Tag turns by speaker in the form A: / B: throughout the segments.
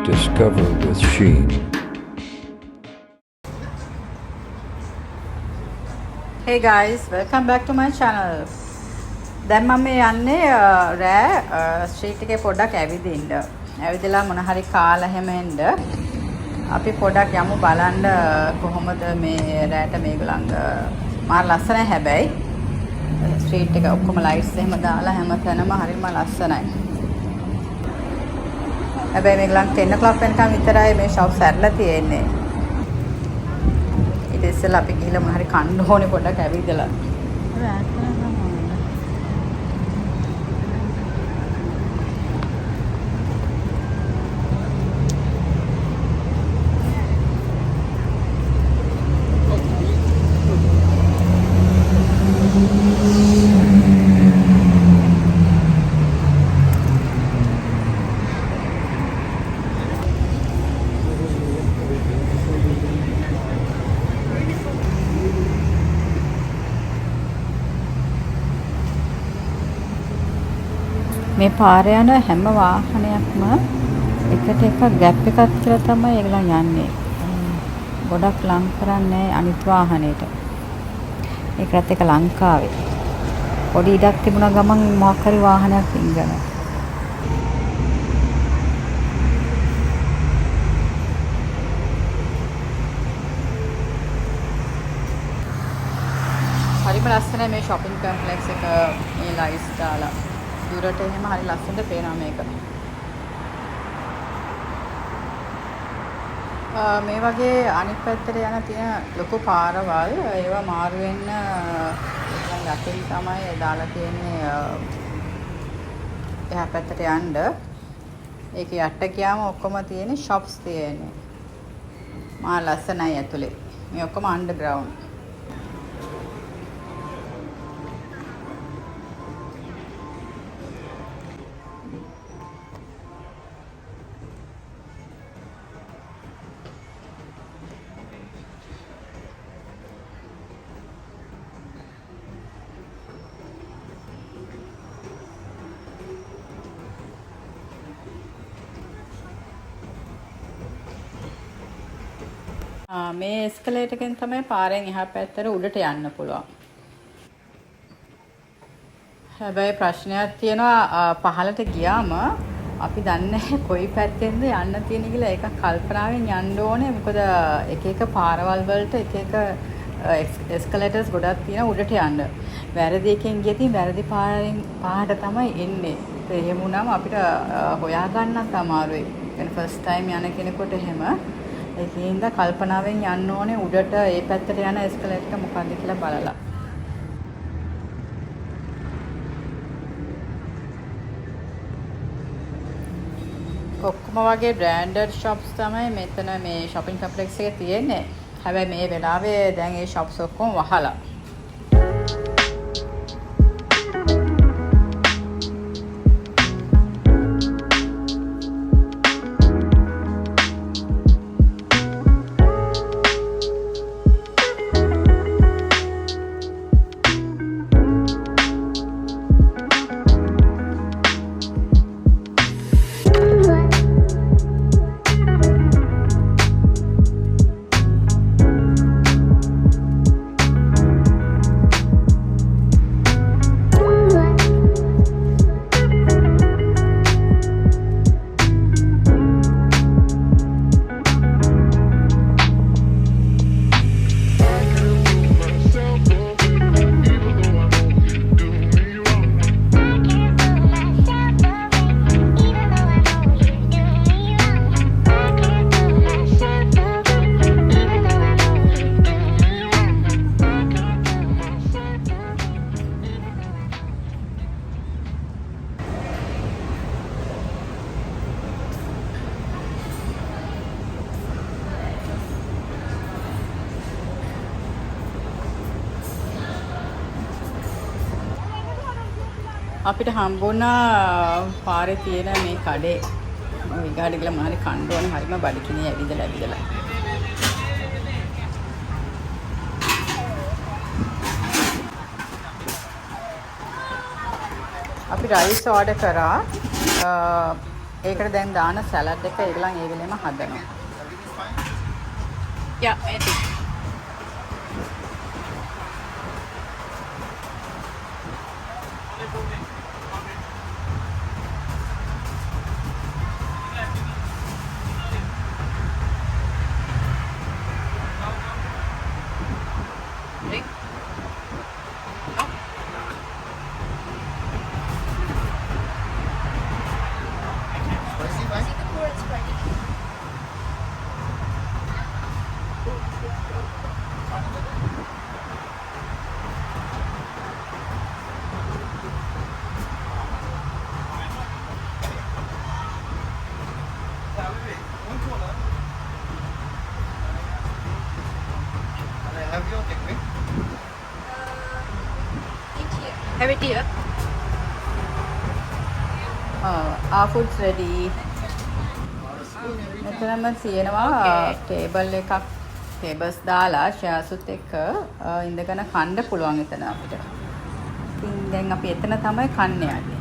A: Discover with Sheen.
B: Hey guys, welcome back to my channel. දැන් මම යන්නේ රෑ ස්ට්‍රීට් එකේ පොඩ්ඩක් ඇවිදින්න. ඇවිදලා මොන හරි කාලා හැම එන්න. අපි පොඩ්ඩක් යමු බලන්න කොහොමද මේ රෑට මේගොල්ලන් මාර ලස්සනයි හැබැයි. ස්ට්‍රීට් එක ඔක්කොම ලයිට්ස් එහෙම දාලා හැම තැනම හරිම ලස්සනයි. හැබැයි මේගොල්ලන් 10 o'clock වෙනකම් විතරයි මේ ෂොප්ස් ඇරලා තියෙන්නේ. ඊට ඉස්සෙල්ලා අපි ගිහලා මොන හරි කන්න ඕනේ පොඩ්ඩක් ඇවිදලා. මේ පාරේ යන හැම වාහනයක්ම එකට එක ගැප් එකක් කියලා තමයි ඒගොල්ලන් යන්නේ. ගොඩක් ලං කරන්නේ අනිත් වාහනේට. ඒකත් එක ලංකාවේ. පොඩි ඉඩක් තිබුණා ගමන් මොකක් හරි වාහනයක් ඉංගන. හරිම ලස්සනයි මේ shopping complex එක මේ ලයිට්ස් දාලා. දුරට එහෙම හරි ලස්සනට පේනවා මේක. මේ වගේ අනිත් පැත්තට යන තියෙන ලොකු පාරවල් ඒවා මාරු වෙන්න දැන් යටින් තමයි දාලා තියෙන්නේ එහා පැත්තට යන්න. ඒක යට ගියාම ඔක්කොම තියෙන්නේ shops තියෙන්නේ. මා ලස්සනයි ඇතුලේ. මේ ඔක්කොම underground. මේ එස්කලේටර් එකෙන් තමයි පාරෙන් එහා පැත්තට උඩට යන්න පුළුවන්. හැබැයි ප්‍රශ්නයක් තියෙනවා පහළට ගියාම අපි දන්නේ නැහැ කොයි පැත්තෙන්ද යන්න තියෙන්නේ කියලා. ඒක කල්පනාවෙන් යන්න ඕනේ. මොකද එක එක පාරවල් වලට එක එක එස්කලේටර්ස් ගොඩක් තියෙනවා උඩට යන්න. වැරදි එකෙන් ගියදී වැරදි පාරට තමයි එන්නේ. එහෙම වුණාම අපිට හොයා ගන්නත් අමාරුයි. يعني ෆස්ට් ටයිම් යන කෙනෙකුට එහෙම ඒකින්ද කල්පනාවෙන් යන්න ඕනේ උඩට ඒ පැත්තට යන එස්කලේටර් එක මොකක්ද කියලා බලලා. ඔක්කොම වගේ බ්‍රෑන්ඩඩ් shops තමයි මෙතන මේ shopping complex එකේ තියෙන්නේ. හැබැයි මේ වෙලාවේ දැන් ඒ shops ඔක්කොම වහලා. අපිට හම්බුණා පාරේ තියෙන මේ කඩේ විගාඩ ගල මාරි කන්න ඕනේ හරිම බඩකිනේ ඇවිදලා. අපි රයිස් ඕඩර් කරා. ඒකට දැන් දාන සලාඩ් එක ඒගොල්ලන් ඒ වෙලෙම හදනවා. Yeah, maybe. Have it here. Our food's ready. මෙතනම තියෙනවා ටේබල් එකක් ටේබල්ස් දාලා ෂෙයාසුත් එක්ක ඉඳගෙන කන්න පුළුවන් එතන අපිට. ඉතින් දැන් අපි එතන තමයි කන්න යන්නේ.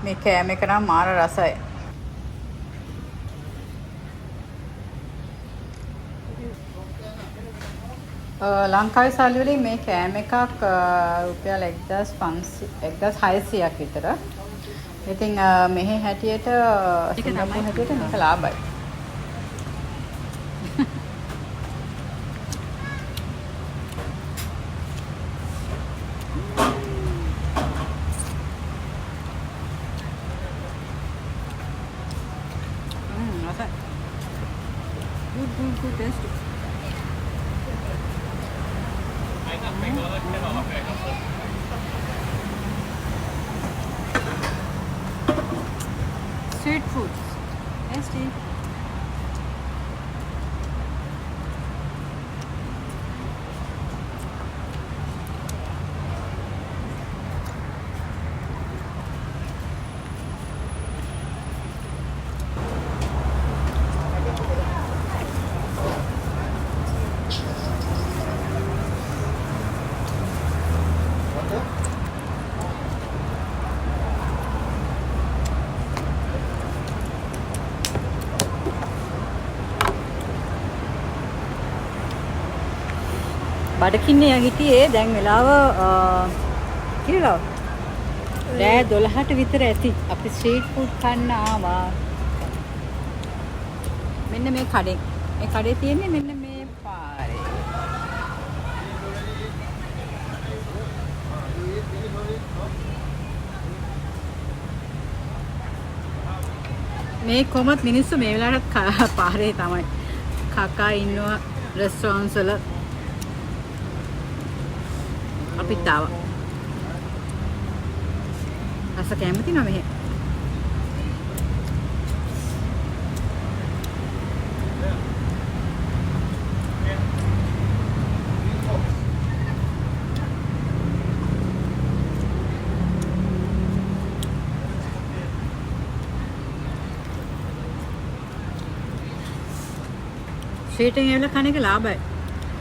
B: මේ කෑම එක නම් මාර රසයි. ලංකාවේ සල්ලි වලින් මේ කෑම එකක් රුපියල් 1600ක් විතර. ඉතින් මෙහි හැටියට සිංගප්පූරු හැටියට මේක ලාභයි. Good taste. Street foods. Tasty. බඩකින්නේ හිටියේ දැන් වෙලාව කියලා රෑ 12ට විතර ඇති. අපි ස්ට්‍රීට් ෆුඩ් කන්න ආවා. මෙන්න මේ කඩේ. මේ කඩේ තියෙන්නේ මෙන්න මේ පාරේ. මේ කොහොමත් මිනිස්සු මේ වෙලාවට පාරේ තමයි කකා ඉන්නවා රෙස්ටෝරන්ට්ස් වල. අපිත් ආවා. රස කැමති නෝ මෙහෙ. ස්ට්‍රීට් එකේ කන එක ලාභයි.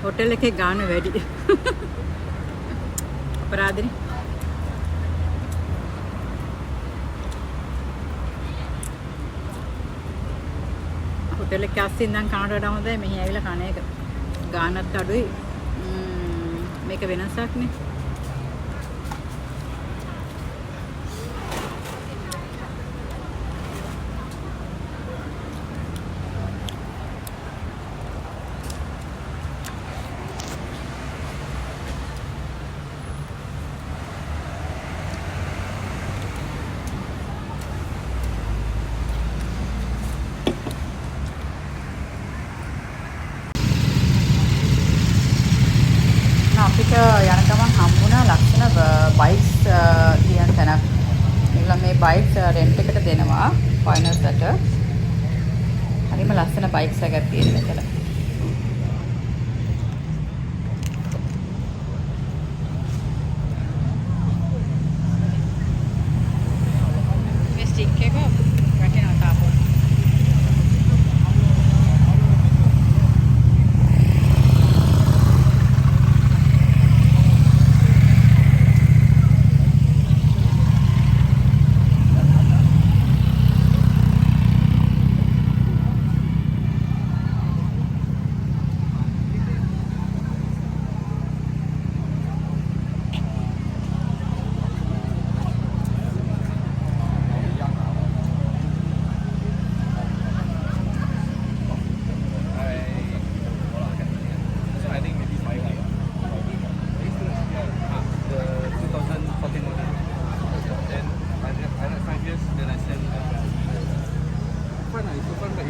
B: හොටෙල් එකේ ගාණ වැඩි. අපරාධනේ. හොටෙල් එකේ අස්සින් ඉඳන් කනට වඩා හොඳයි මෙහි ඇවිල්ලා කන එක. ගාණත් අඩුයි. මේක වෙනසක් නේ. අපිට යන ගමන් හම්බුණා ලක්ෂණ බයික්ස් කියන තැනක්. ඒගොල්ලෝ මේ බයික්ස් රෙන්ට් එකට දෙනවා ෆයිනල්ස්ට. හරිම ලස්සන බයික්ස් එකක් තියෙන මෙතන.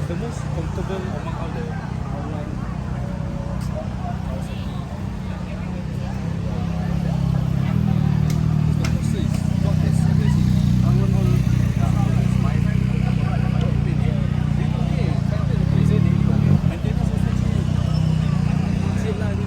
A: the most comfortable among all the online the posture is not as aggressive. I want all smile. Maintenance also cheap. Cheap lah, ni.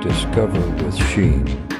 C: Discover with Sheen.